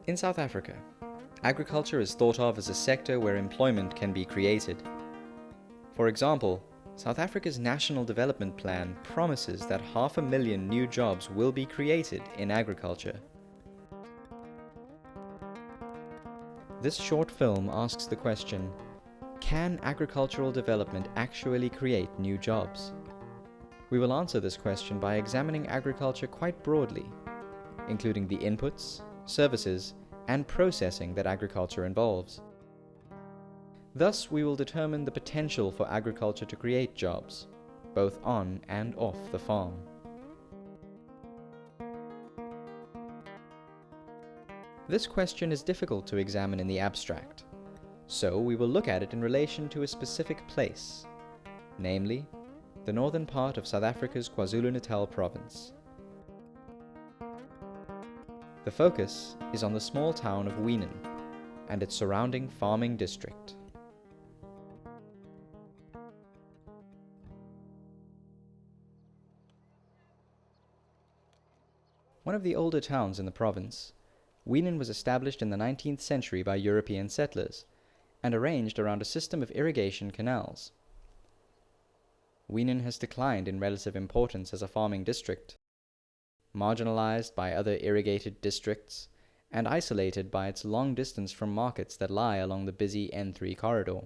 In South Africa, agriculture is thought of as a sector where employment can be created. For example, South Africa's National Development Plan promises that 500,000 new jobs will be created in agriculture. This short film asks the question, can agricultural development actually create new jobs? We will answer this question by examining agriculture quite broadly, including the inputs, services, and processing that agriculture involves. Thus, we will determine the potential for agriculture to create jobs, both on and off the farm. This question is difficult to examine in the abstract, so we will look at it in relation to a specific place, namely, the northern part of South Africa's KwaZulu Natal province. The focus is on the small town of Weenen and its surrounding farming district. One of the older towns in the province, Weenen was established in the 19th century by European settlers and arranged around a system of irrigation canals. Weenen has declined in relative importance as a farming district, marginalized by other irrigated districts, and isolated by its long distance from markets that lie along the busy N3 corridor,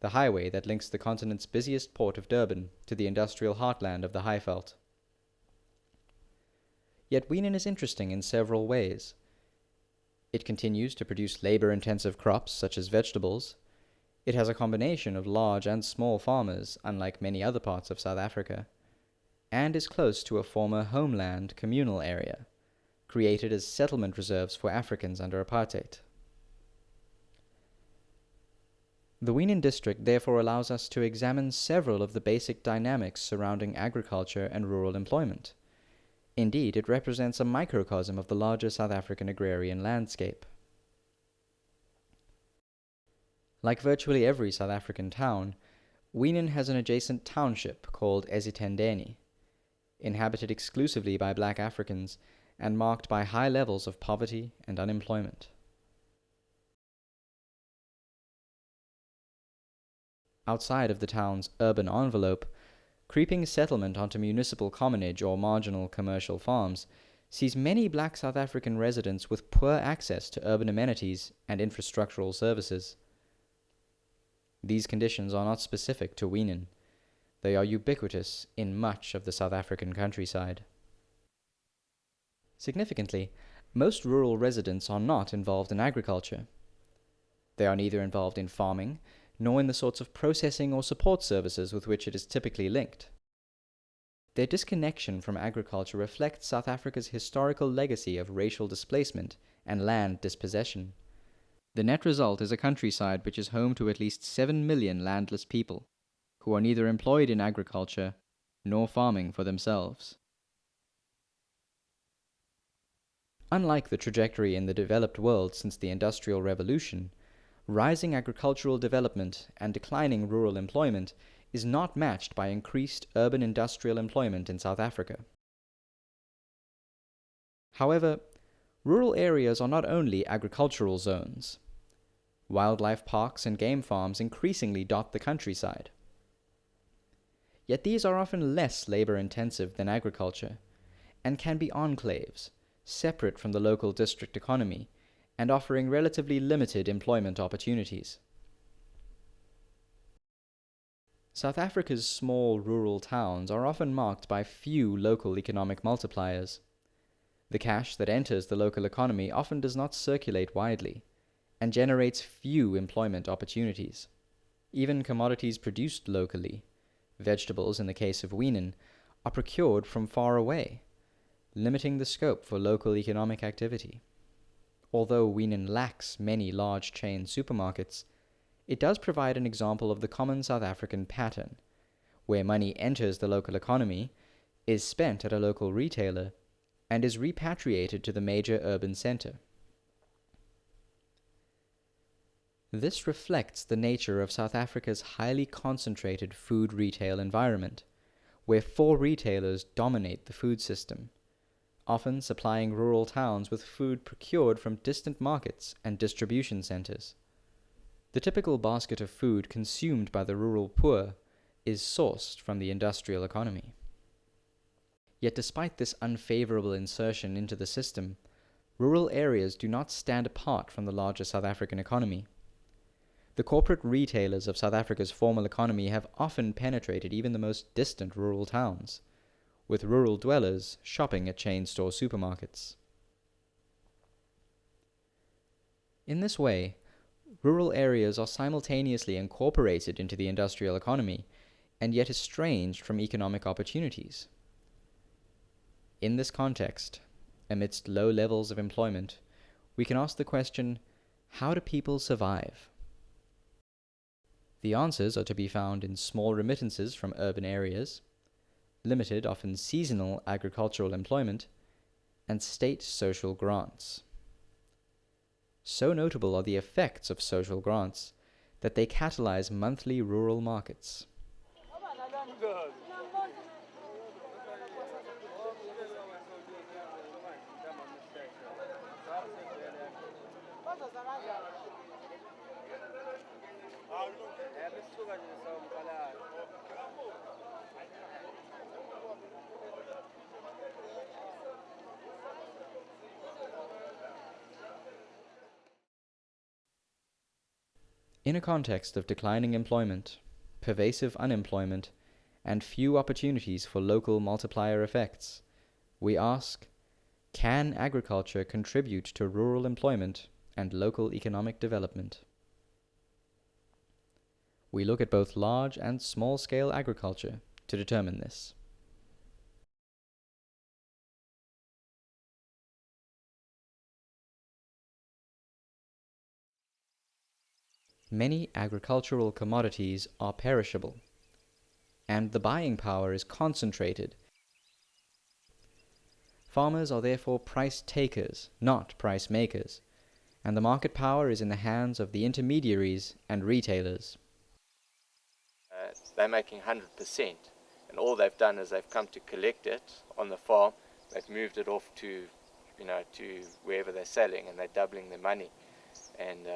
the highway that links the continent's busiest port of Durban to the industrial heartland of the Highveld. Yet Weenen is interesting in several ways. It continues to produce labor-intensive crops such as vegetables. It has a combination of large and small farmers, unlike many other parts of South Africa, and is close to a former homeland communal area, created as settlement reserves for Africans under apartheid. The Weenen district therefore allows us to examine several of the basic dynamics surrounding agriculture and rural employment. Indeed, it represents a microcosm of the larger South African agrarian landscape. Like virtually every South African town, Weenen has an adjacent township called eSithandeni, inhabited exclusively by black Africans and marked by high levels of poverty and unemployment. Outside of the town's urban envelope, creeping settlement onto municipal commonage or marginal commercial farms sees many black South African residents with poor access to urban amenities and infrastructural services. These conditions are not specific to Weenen. They are ubiquitous in much of the South African countryside. Significantly, most rural residents are not involved in agriculture. They are neither involved in farming, nor in the sorts of processing or support services with which it is typically linked. Their disconnection from agriculture reflects South Africa's historical legacy of racial displacement and land dispossession. The net result is a countryside which is home to at least 7 million landless people, who are neither employed in agriculture nor farming for themselves. Unlike the trajectory in the developed world since the Industrial Revolution, rising agricultural development and declining rural employment is not matched by increased urban industrial employment in South Africa. However, rural areas are not only agricultural zones. Wildlife parks and game farms increasingly dot the countryside. Yet these are often less labor-intensive than agriculture, and can be enclaves, separate from the local district economy, and offering relatively limited employment opportunities. South Africa's small rural towns are often marked by few local economic multipliers. The cash that enters the local economy often does not circulate widely, and generates few employment opportunities. Even commodities produced locally, vegetables in the case of Weenen, are procured from far away, limiting the scope for local economic activity. Although Weenen lacks many large chain supermarkets, it does provide an example of the common South African pattern, where money enters the local economy, is spent at a local retailer, and is repatriated to the major urban center. This reflects the nature of South Africa's highly concentrated food retail environment, where 4 retailers dominate the food system, often supplying rural towns with food procured from distant markets and distribution centers. The typical basket of food consumed by the rural poor is sourced from the industrial economy. Yet despite this unfavorable insertion into the system, rural areas do not stand apart from the larger South African economy. The corporate retailers of South Africa's formal economy have often penetrated even the most distant rural towns, with rural dwellers shopping at chain store supermarkets. In this way, rural areas are simultaneously incorporated into the industrial economy and yet estranged from economic opportunities. In this context, amidst low levels of employment, we can ask the question, how do people survive? The answers are to be found in small remittances from urban areas, limited, often seasonal agricultural employment, and state social grants. So notable are the effects of social grants that they catalyze monthly rural markets. In a context of declining employment, pervasive unemployment, and few opportunities for local multiplier effects, we ask, can agriculture contribute to rural employment and local economic development? We look at both large and small-scale agriculture to determine this. Many agricultural commodities are perishable, and the buying power is concentrated. Farmers are therefore price takers, not price makers, and the market power is in the hands of the intermediaries and retailers. They're making 100%, and all they've done is they've come to collect it on the farm. They've moved it off to wherever they're selling, and they're doubling their money. And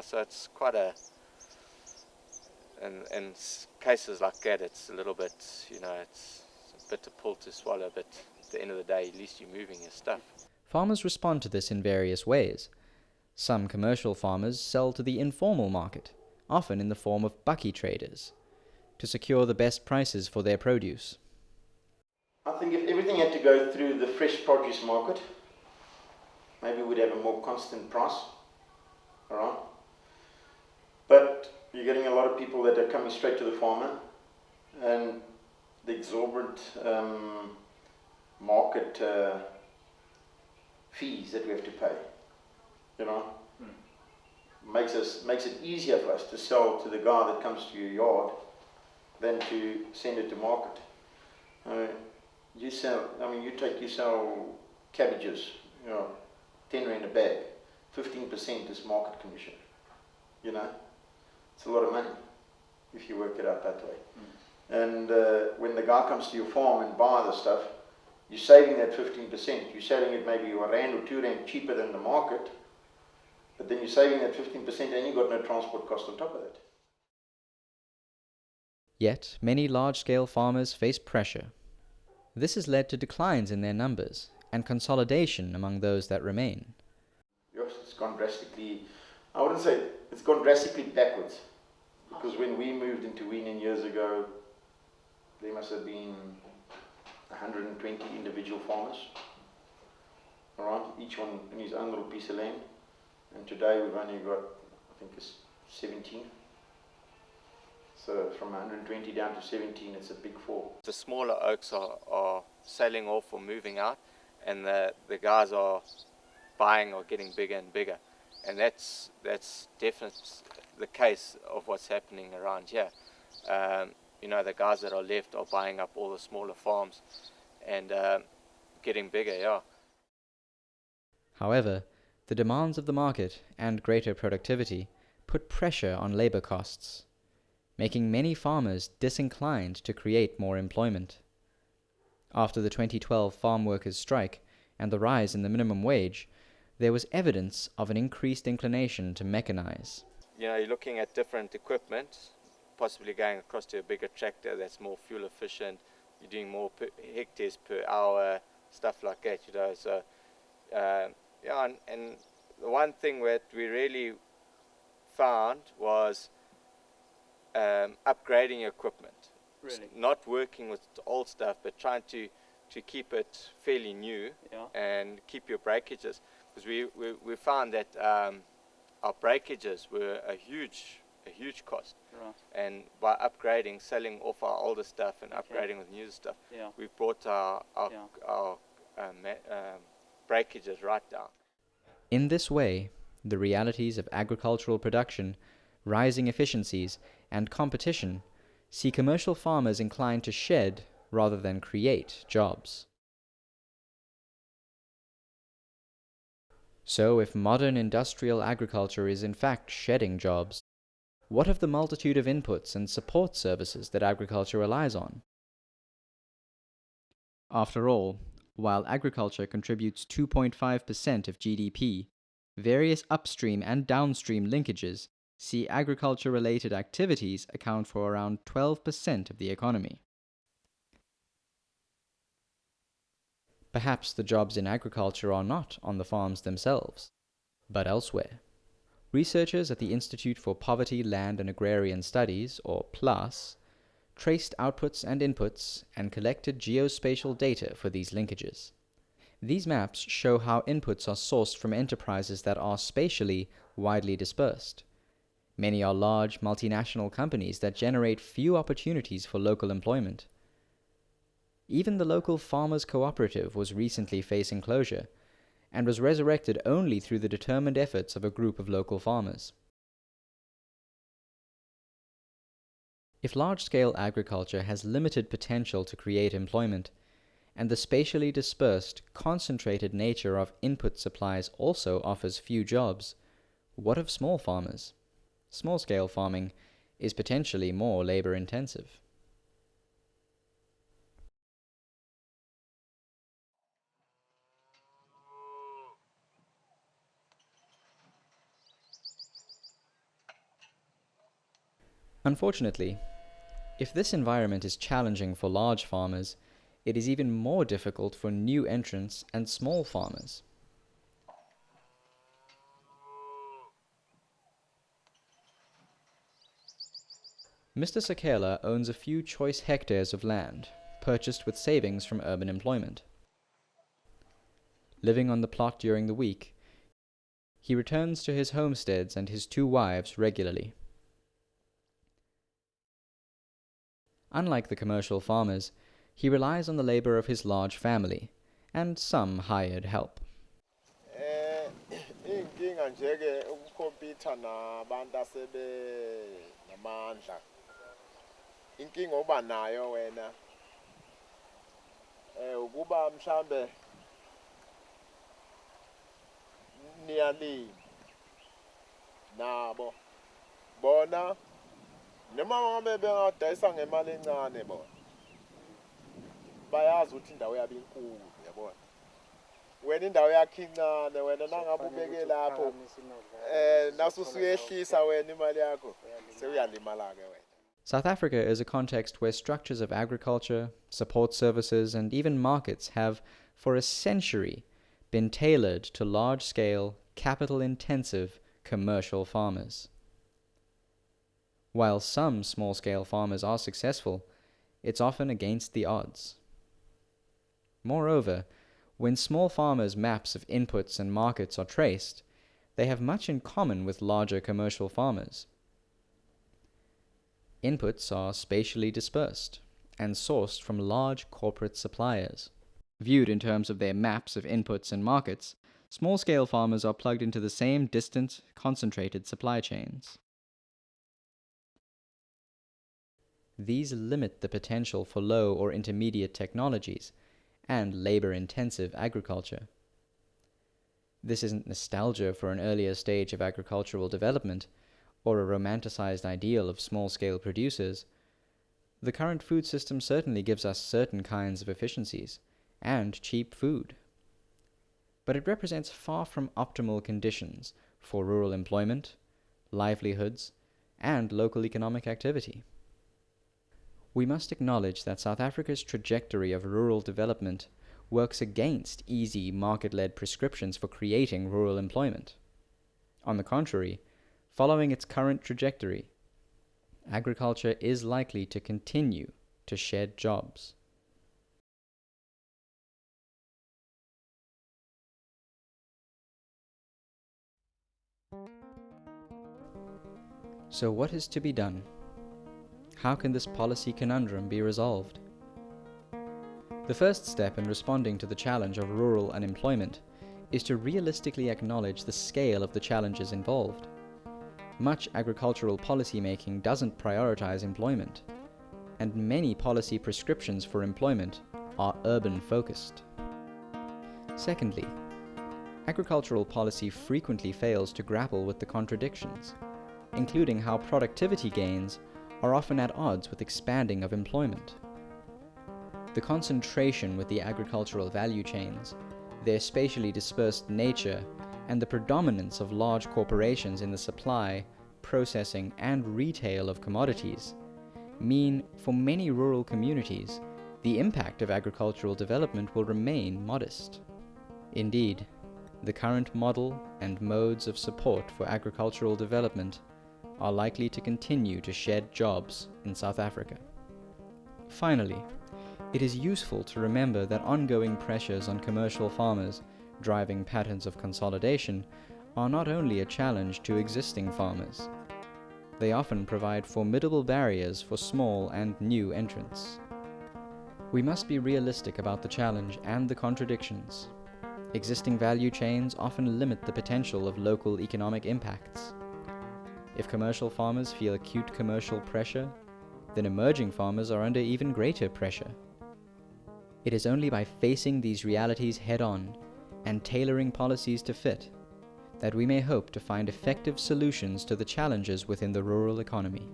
so it's quite in cases like that, it's a little bit, it's a bitter pill to swallow, but at the end of the day, at least you're moving your stuff. Farmers respond to this in various ways. Some commercial farmers sell to the informal market, often in the form of bucky traders, to secure the best prices for their produce. I think if everything had to go through the fresh produce market, maybe we'd have a more constant price. Alright? But you're getting a lot of people that are coming straight to the farmer, and the exorbitant market fees that we have to pay, makes it easier for us to sell to the guy that comes to your yard than to send it to market. You sell cabbages, 10 rand a bag, 15% is market commission. It's a lot of money if you work it out that way. And when the guy comes to your farm and buy the stuff, you're saving that 15%. You're selling it maybe a rand or 2 rand cheaper than the market, but then you're saving that 15% and you've got no transport cost on top of it. Yet, many large-scale farmers face pressure. This has led to declines in their numbers and consolidation among those that remain. Yes, it's gone drastically, I wouldn't say it's gone drastically backwards, because when we moved into Weenan years ago, there must have been 120 individual farmers, alright, each one in his own little piece of land, and today we've only got, I think it's 17. So from 120 down to 17, it's a big fall. The smaller oaks are selling off or moving out, and the guys are buying or getting bigger and bigger, and that's definitely the case of what's happening around here. The guys that are left are buying up all the smaller farms and getting bigger, yeah. However, the demands of the market and greater productivity put pressure on labor costs, making many farmers disinclined to create more employment. After the 2012 farm workers' strike and the rise in the minimum wage, there was evidence of an increased inclination to mechanize. You know, you're looking at different equipment, possibly going across to a bigger tractor that's more fuel efficient. You're doing more hectares per hour, stuff like that, you know. So, yeah, and the one thing that we really found was upgrading equipment. Really? Not working with old stuff, but trying to keep it fairly new, Yeah. and keep your breakages. Because we found that our breakages were a huge cost. Right. And by upgrading, selling off our older stuff and Okay. upgrading with new stuff, Yeah. we've brought our breakages right down. In this way, the realities of agricultural production, rising efficiencies, and competition see commercial farmers inclined to shed rather than create jobs. So, if modern industrial agriculture is in fact shedding jobs, what of the multitude of inputs and support services that agriculture relies on? After all, while agriculture contributes 2.5% of GDP, various upstream and downstream linkages see agriculture-related activities account for around 12% of the economy. Perhaps the jobs in agriculture are not on the farms themselves, but elsewhere. Researchers at the Institute for Poverty, Land and Agrarian Studies, or PLAS, traced outputs and inputs and collected geospatial data for these linkages. These maps show how inputs are sourced from enterprises that are spatially widely dispersed. Many are large multinational companies that generate few opportunities for local employment. Even the local farmers' cooperative was recently facing closure, and was resurrected only through the determined efforts of a group of local farmers. If large-scale agriculture has limited potential to create employment, and the spatially dispersed, concentrated nature of input supplies also offers few jobs, what of small farmers? Small-scale farming is potentially more labor-intensive. Unfortunately, if this environment is challenging for large farmers, it is even more difficult for new entrants and small farmers. Mr. Sakela owns a few choice hectares of land, purchased with savings from urban employment. Living on the plot during the week, he returns to his homesteads and his two wives regularly. Unlike the commercial farmers, he relies on the labor of his large family, and some hired help. Inkinga nje-ke ukukhompyutha nabantu namandla. Inkinga oba nayo wena ukuba mhlambe niyalima nabo bona noma ngabe bengadayisa ngemali encane bona bayazi ukuthi indawo yabo inkulu yabona wena indawo yakho incane wena nangabe ubeke lapho nasusuyehlisa wena imali yakho sewuyalimala ke wena. South Africa is a context where structures of agriculture, support services, and even markets have, for a century, been tailored to large-scale, capital-intensive commercial farmers. While some small-scale farmers are successful, it's often against the odds. Moreover, when small farmers' maps of inputs and markets are traced, they have much in common with larger commercial farmers. Inputs are spatially dispersed and sourced from large corporate suppliers. Viewed in terms of their maps of inputs and markets, small-scale farmers are plugged into the same distant, concentrated supply chains. These limit the potential for low or intermediate technologies and labor-intensive agriculture. This isn't nostalgia for an earlier stage of agricultural development, or a romanticized ideal of small-scale producers. The current food system certainly gives us certain kinds of efficiencies, and cheap food. but it represents far from optimal conditions for rural employment, livelihoods, and local economic activity. We must acknowledge that South Africa's trajectory of rural development works against easy market-led prescriptions for creating rural employment. On the contrary, following its current trajectory, agriculture is likely to continue to shed jobs. So what is to be done? How can this policy conundrum be resolved? The first step in responding to the challenge of rural unemployment is to realistically acknowledge the scale of the challenges involved. Much agricultural policymaking doesn't prioritize employment, and many policy prescriptions for employment are urban-focused. Secondly, agricultural policy frequently fails to grapple with the contradictions, including how productivity gains are often at odds with expanding of employment. The concentration with the agricultural value chains, their spatially dispersed nature, and the predominance of large corporations in the supply, processing, and retail of commodities mean for many rural communities the impact of agricultural development will remain modest. Indeed, the current model and modes of support for agricultural development are likely to continue to shed jobs in South Africa. Finally, it is useful to remember that ongoing pressures on commercial farmers driving patterns of consolidation are not only a challenge to existing farmers. They often provide formidable barriers for small and new entrants. We must be realistic about the challenge and the contradictions. Existing value chains often limit the potential of local economic impacts. If commercial farmers feel acute commercial pressure, then emerging farmers are under even greater pressure. It is only by facing these realities head-on and tailoring policies to fit that we may hope to find effective solutions to the challenges within the rural economy.